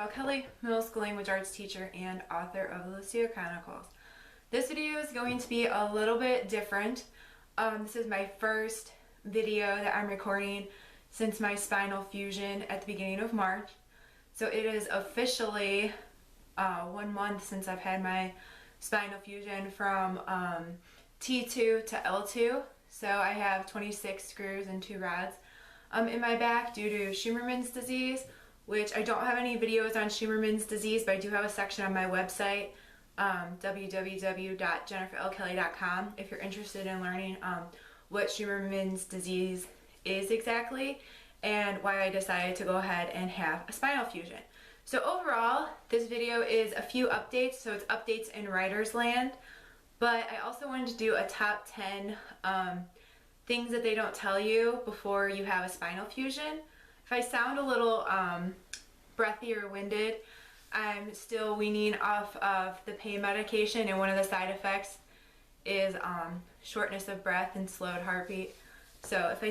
Elle Kelly, middle school language arts teacher and author of the Lucia Chronicles. This video is going to be a little bit different. This is my first video that I'm recording since my spinal fusion at the beginning of March. So it is officially 1 month since I've had my spinal fusion from T2 to L2. So I have 26 screws and 2 rods in my back due to Schuman's disease, which I don't have any videos on Schuman's disease, but I do have a section on my website, www.jenniferlkelly.com, if you're interested in learning what Schuman's disease is exactly and why I decided to go ahead and have a spinal fusion. So overall, this video is a few updates, so it's updates in Writerland, but I also wanted to do a top 10 things that they don't tell you before you have a spinal fusion. If I sound a little breathy or winded, I'm still weaning off of the pain medication, and one of the side effects is shortness of breath and slowed heartbeat. So if I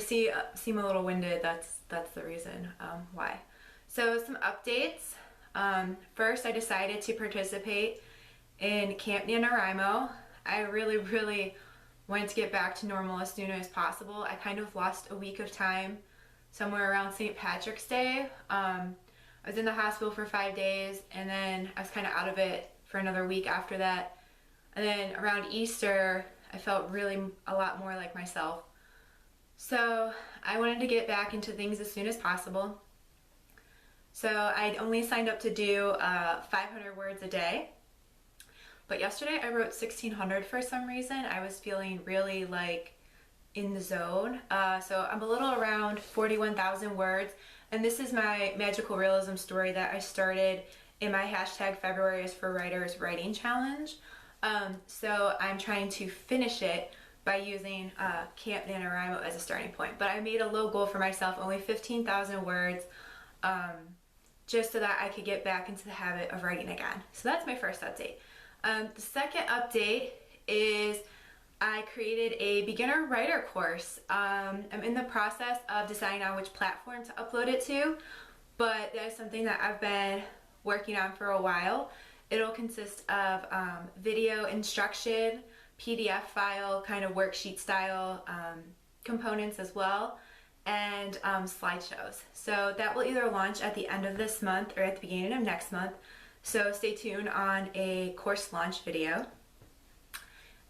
seem a little winded, that's the reason why. So some updates. First, I decided to participate in Camp NaNoWriMo. I really wanted to get back to normal as soon as possible. I kind of lost a week of time somewhere around St. Patrick's Day. I was in the hospital for 5 days, and then I was kind of out of it for another week after that. And then around Easter, I felt really a lot more like myself. So I wanted to get back into things as soon as possible. So I only signed up to do 500 words a day. But yesterday I wrote 1,600 for some reason. I was feeling really like in the zone. So I'm a little around 41,000 words, and this is my magical realism story that I started in my hashtag February is for Writers writing challenge. So I'm trying to finish it by using Camp NaNoWriMo as a starting point. But I made a low goal for myself, only 15,000 words, just so that I could get back into the habit of writing again. So that's my first update. The second update is I created a beginner writer course. I'm in the process of deciding on which platform to upload it to, but that is something that I've been working on for a while. It'll consist of video instruction, PDF file, kind of worksheet style components as well, and slideshows. So that will either launch at the end of this month or at the beginning of next month. So stay tuned on a course launch video.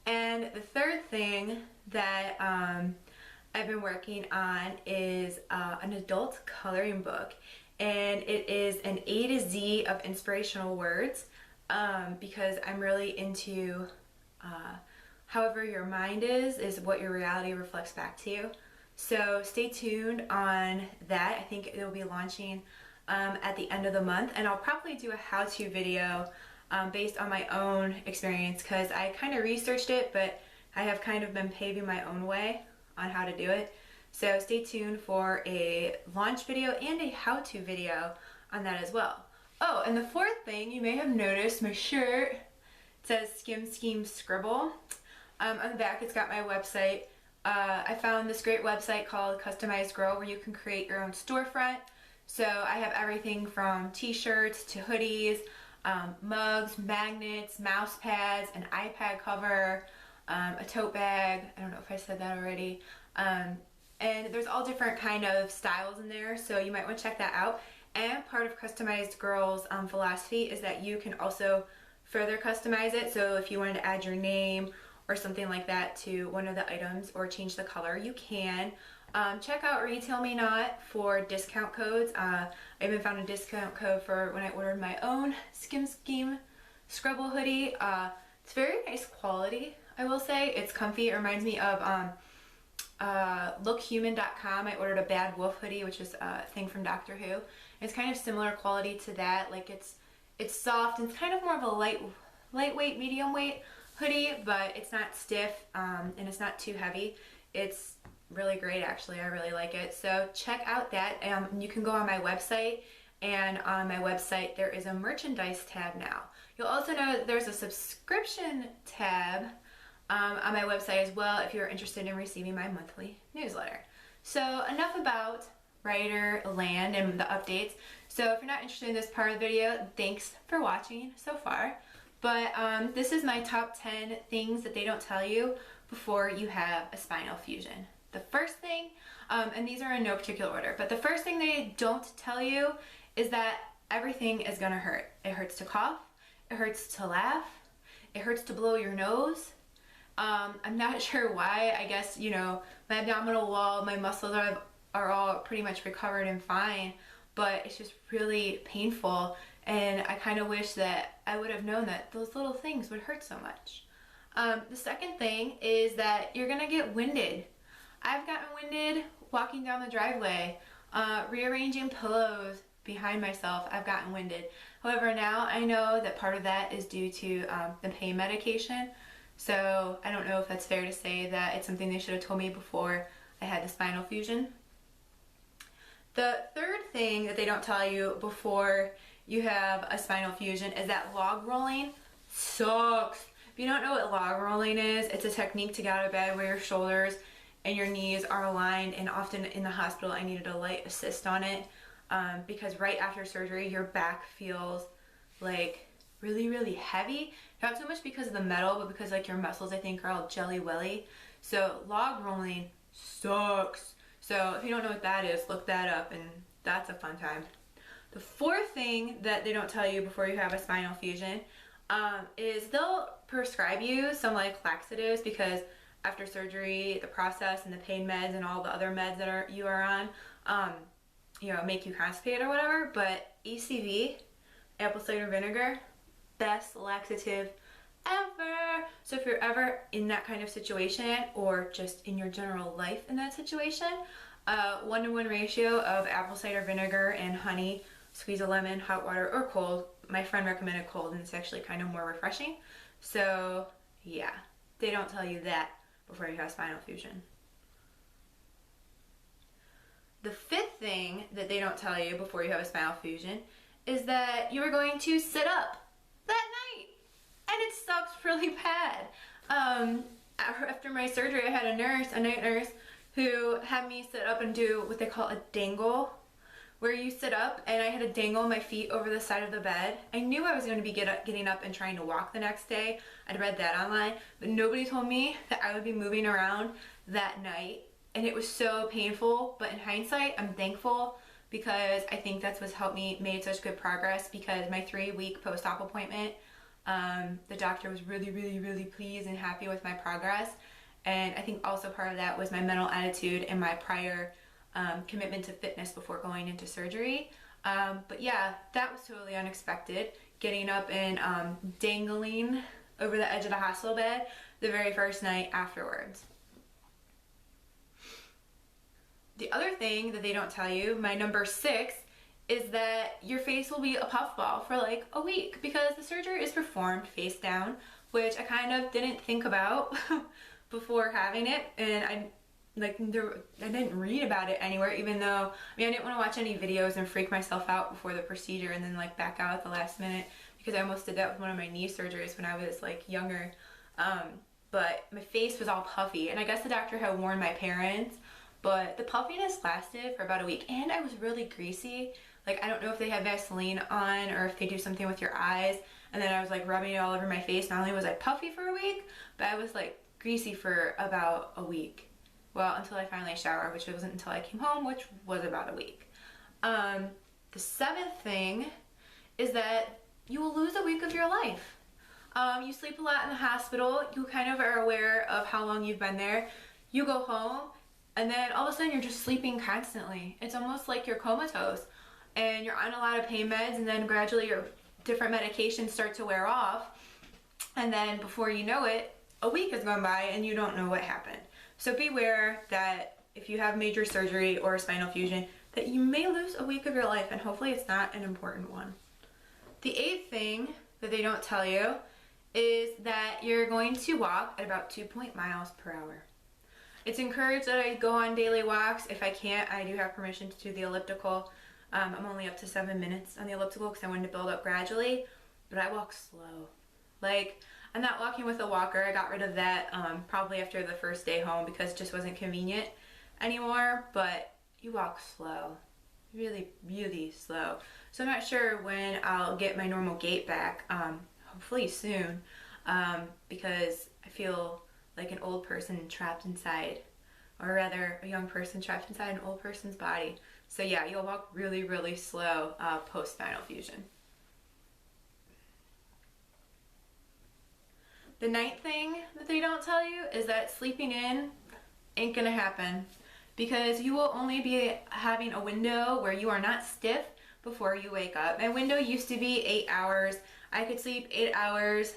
And the third thing that I've been working on is an adult coloring book, and it is an A to Z of inspirational words because I'm really into however your mind is what your reality reflects back to you. So stay tuned on that. I think it will be launching at the end of the month, and I'll probably do a how-to video based on my own experience, because I kind of researched it, but I have kind of been paving my own way on how to do it. So stay tuned for a launch video and a how-to video on that as well. Oh, and the fourth thing, you may have noticed my shirt, it says Skim Scheme Scribble. On the back it's got my website. I found this great website called Customized Grow where you can create your own storefront. So I have everything from t-shirts to hoodies, mugs, magnets, mouse pads, an iPad cover, a tote bag. I don't know if I said that already. And there's all different kind of styles in there, so you might want to check that out. And part of Customized Girl's philosophy is that you can also further customize it. So if you wanted to add your name or something like that to one of the items or change the color, you can. Check out Retail Me Not for discount codes. I even found a discount code for when I ordered my own Skim Scheme Scribble hoodie. It's very nice quality, I will say. It's comfy. It reminds me of lookhuman.com. I ordered a Bad Wolf hoodie, which is a thing from Doctor Who. It's kind of similar quality to that. Like it's soft, and it's kind of more of a lightweight, medium weight hoodie, but it's not stiff and it's not too heavy. It's really great, actually. I really like it. So check out that. You can go on my website, and on my website there is a merchandise tab now. You'll also know that there's a subscription tab on my website as well if you're interested in receiving my monthly newsletter. So enough about Writerland and the updates. So if you're not interested in this part of the video, thanks for watching so far. But this is my top 10 things that they don't tell you before you have a spinal fusion. The first thing, and these are in no particular order, but the first thing they don't tell you is that everything is gonna hurt. It hurts to cough, it hurts to laugh, it hurts to blow your nose. I'm not sure why. I guess, you know, my abdominal wall, my muscles are all pretty much recovered and fine, but it's just really painful, and I kind of wish that I would have known that those little things would hurt so much. The second thing is that you're gonna get winded. I've gotten winded walking down the driveway, rearranging pillows behind myself. I've gotten winded. However, now I know that part of that is due to the pain medication. So I don't know if that's fair to say that it's something they should have told me before I had the spinal fusion. The third thing that they don't tell you before you have a spinal fusion is that log rolling sucks. If you don't know what log rolling is, it's a technique to get out of bed where your shoulders and your knees are aligned, and often in the hospital I needed a light assist on it because right after surgery your back feels like really heavy. Not so much because of the metal, but because like your muscles I think are all jelly welly. So log rolling sucks. So if you don't know what that is, look that up, and that's a fun time. The fourth thing that they don't tell you before you have a spinal fusion is they'll prescribe you some like laxatives, because after surgery the process and the pain meds and all the other meds that you are on you know, make you constipated or whatever. But ACV, apple cider vinegar, best laxative ever. So if you're ever in that kind of situation, or just in your general life in that situation, 1-to-1 ratio of apple cider vinegar and honey, squeeze a lemon, hot water or cold. My friend recommended cold, and it's actually kind of more refreshing. So yeah, they don't tell you that before you have spinal fusion. The fifth thing that they don't tell you before you have a spinal fusion is that you are going to sit up that night, and it sucks really bad. After my surgery I had a night nurse, who had me sit up and do what they call a dangle, where you sit up, and I had to dangle my feet over the side of the bed. I knew I was going to be getting up and trying to walk the next day. I'd read that online, but nobody told me that I would be moving around that night, and it was so painful. But in hindsight, I'm thankful, because I think that's what's helped me made such good progress, because my 3-week post-op appointment, the doctor was really pleased and happy with my progress. And I think also part of that was my mental attitude and my prior commitment to fitness before going into surgery. But yeah, that was totally unexpected, getting up and dangling over the edge of the hospital bed the very first night afterwards. The other thing that they don't tell you, my number 6, is that your face will be a puffball for like a week, because the surgery is performed face down, which I kind of didn't think about before having it, and I didn't read about it anywhere, even though, I mean, I didn't want to watch any videos and freak myself out before the procedure and then like back out at the last minute, because I almost did that with one of my knee surgeries when I was like younger. But my face was all puffy, and I guess the doctor had warned my parents, but the puffiness lasted for about a week, and I was really greasy. Like, I don't know if they had Vaseline on or if they do something with your eyes, and then I was like rubbing it all over my face. Not only was I puffy for a week, but I was like greasy for about a week. Well, until I finally showered, which wasn't until I came home, which was about a week. The 7th thing is that you will lose a week of your life. You sleep a lot in the hospital. You kind of are aware of how long you've been there. You go home, and then all of a sudden you're just sleeping constantly. It's almost like you're comatose, and you're on a lot of pain meds, and then gradually your different medications start to wear off, and then before you know it, a week has gone by and you don't know what happened. So beware that if you have major surgery or a spinal fusion, that you may lose a week of your life, and hopefully it's not an important one. The 8th thing that they don't tell you is that you're going to walk at about 2 miles per hour. It's encouraged that I go on daily walks. If I can't, I do have permission to do the elliptical. I'm only up to 7 minutes on the elliptical because I wanted to build up gradually, but I walk slow. Like, I'm not walking with a walker. I got rid of that probably after the first day home because it just wasn't convenient anymore. But you walk slow, really, really slow. So I'm not sure when I'll get my normal gait back, hopefully soon, because I feel like an old person trapped inside, or rather a young person trapped inside an old person's body. So yeah, you'll walk really, really slow post spinal fusion. The ninth thing that they don't tell you is that sleeping in ain't gonna happen, because you will only be having a window where you are not stiff before you wake up. My window used to be 8 hours. I could sleep 8 hours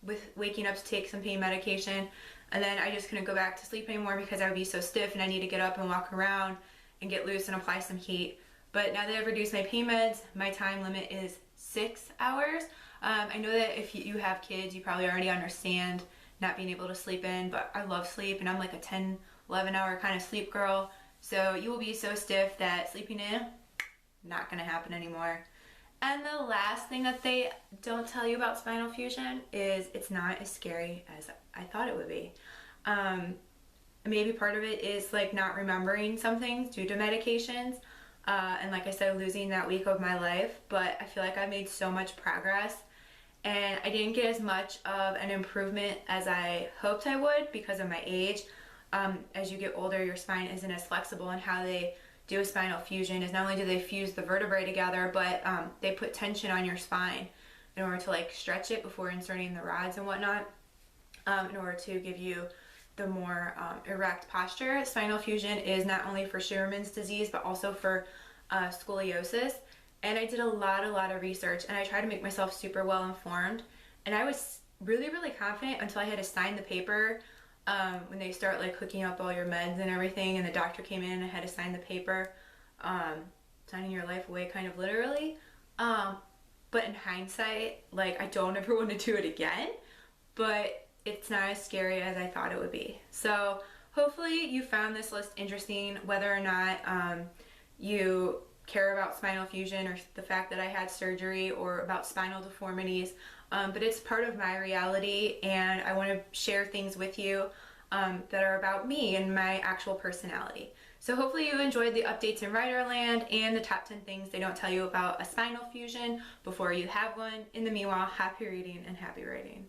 with waking up to take some pain medication, and then I just couldn't go back to sleep anymore because I would be so stiff and I need to get up and walk around and get loose and apply some heat. But now that I've reduced my pain meds, my time limit is 6 hours. I know that if you have kids, you probably already understand not being able to sleep in, but I love sleep and I'm like a 10, 11 hour kind of sleep girl. So you will be so stiff that sleeping in, not gonna happen anymore. And the last thing that they don't tell you about spinal fusion is it's not as scary as I thought it would be. Maybe part of it is like not remembering some things due to medications. And like I said, losing that week of my life, but I feel like I made so much progress and I didn't get as much of an improvement as I hoped I would because of my age. As you get older, your spine isn't as flexible, and how they do a spinal fusion is not only do they fuse the vertebrae together, but they put tension on your spine in order to like stretch it before inserting the rods and whatnot, in order to give you the more erect posture. Spinal fusion is not only for Scheuermann's disease, but also for scoliosis. And I did a lot of research, and I tried to make myself super well informed. And I was really, really confident until I had to sign the paper when they start like hooking up all your meds and everything. And the doctor came in and I had to sign the paper, signing your life away kind of literally. But in hindsight, like I don't ever want to do it again, but it's not as scary as I thought it would be. So hopefully you found this list interesting, whether or not you care about spinal fusion or the fact that I had surgery or about spinal deformities, but it's part of my reality, and I want to share things with you that are about me and my actual personality. So hopefully you enjoyed the updates in Writerland and the top 10 things they don't tell you about a spinal fusion before you have one. In the meanwhile, happy reading and happy writing.